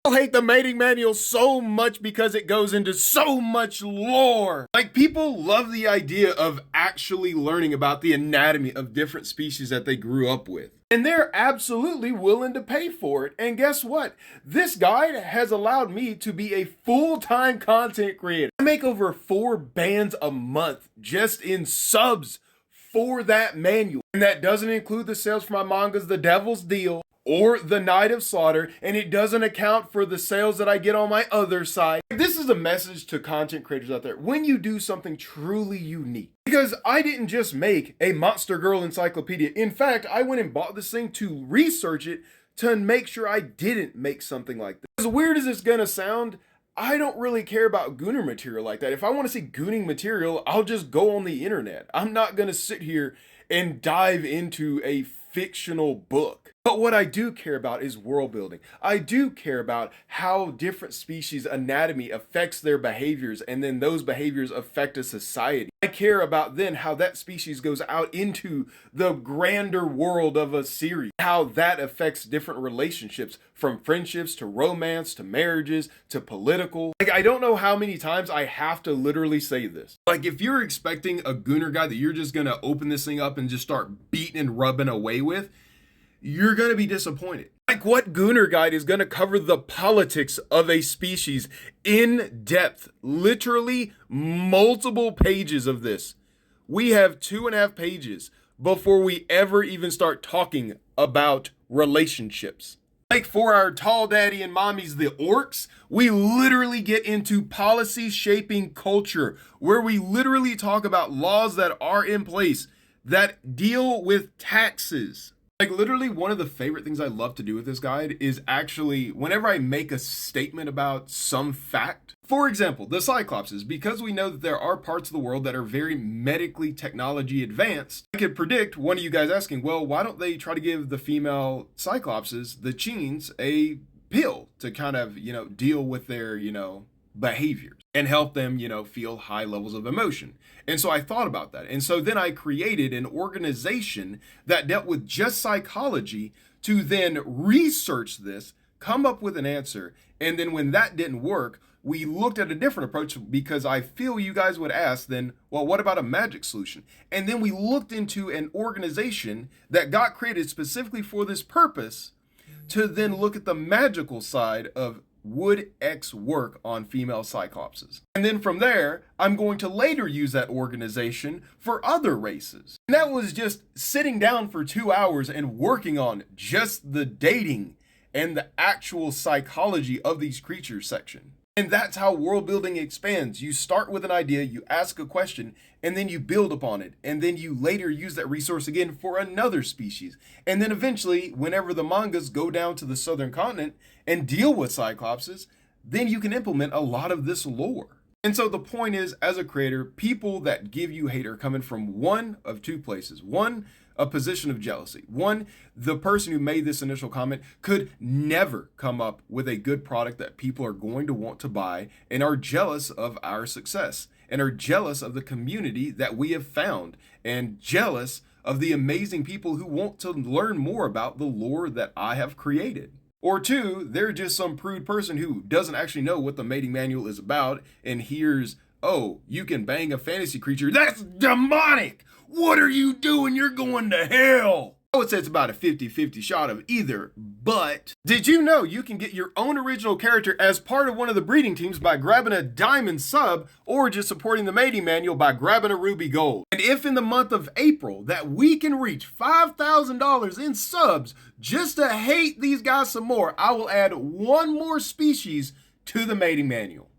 I hate the mating manual so much because it goes into so much lore. Like, people love the idea of actually learning about the anatomy of different species that they grew up with. And they're absolutely willing to pay for it. And guess what? This guide has allowed me to be a full-time content creator. I make over 4 bands a month just in subs for that manual. And that doesn't include the sales for my mangas, The Devil's Deal, or The Night of Slaughter, and it doesn't account for the sales that I get on my other side. This is a message to content creators out there. When you do something truly unique, because I didn't just make a Monster Girl encyclopedia. In fact, I went and bought this thing to research it to make sure I didn't make something like this. As weird as it's gonna sound, I don't really care about gooner material like that. If I want to see gooning material, I'll just go on the internet. I'm not gonna sit here and dive into a fictional book. But what I do care about is world building. I do care about how different species anatomy affects their behaviors, and then those behaviors affect a society. I care about then how that species goes out into the grander world of a series, how that affects different relationships, from friendships to romance to marriages to political. Like, I don't know how many times I have to literally say this. Like, if you're expecting a gooner guide that you're just gonna open this thing up and just start beating and rubbing away with, you're gonna be disappointed. Like, what gooner guide is gonna cover the politics of a species in depth? Literally multiple pages of this. We have 2.5 pages before we ever even start talking about relationships. Like, for our tall daddy and mommies, the orcs, we literally get into policy shaping culture, where we literally talk about laws that are in place that deal with taxes. Like, literally one of the favorite things I love to do with this guide is actually whenever I make a statement about some fact. For example, the Cyclopses, because we know that there are parts of the world that are very medically technology advanced, I could predict one of you guys asking, well, why don't they try to give the female Cyclopses, the Cheens, a pill to kind of, deal with their, behaviors and help them, feel high levels of emotion. And so I thought about that. And so then I created an organization that dealt with just psychology to then research this, come up with an answer. And then when that didn't work, we looked at a different approach, because I feel you guys would ask then, well, what about a magic solution? And then we looked into an organization that got created specifically for this purpose to then look at the magical side of would X work on female Cyclopses? And then from there, I'm going to later use that organization for other races. And that was just sitting down for 2 hours and working on just the dating and the actual psychology of these creatures section. And that's how world building expands. You start with an idea, you ask a question, and then you build upon it. And then you later use that resource again for another species. And then eventually, whenever the mangas go down to the southern continent and deal with Cyclopses, then you can implement a lot of this lore. And so the point is, as a creator, people that give you hate are coming from one of 2 places. One, a position of jealousy. One, the person who made this initial comment could never come up with a good product that people are going to want to buy, and are jealous of our success, and are jealous of the community that we have found, and jealous of the amazing people who want to learn more about the lore that I have created. Or 2, they're just some prude person who doesn't actually know what the mating manual is about and hears, oh, you can bang a fantasy creature. That's demonic! What are you doing? You're going to hell! I would say it's about a 50-50 shot of either, but did you know you can get your own original character as part of one of the breeding teams by grabbing a diamond sub, or just supporting the mating manual by grabbing a ruby gold? And if in the month of April that we can reach $5,000 in subs just to hate these guys some more, I will add one more species to the mating manual.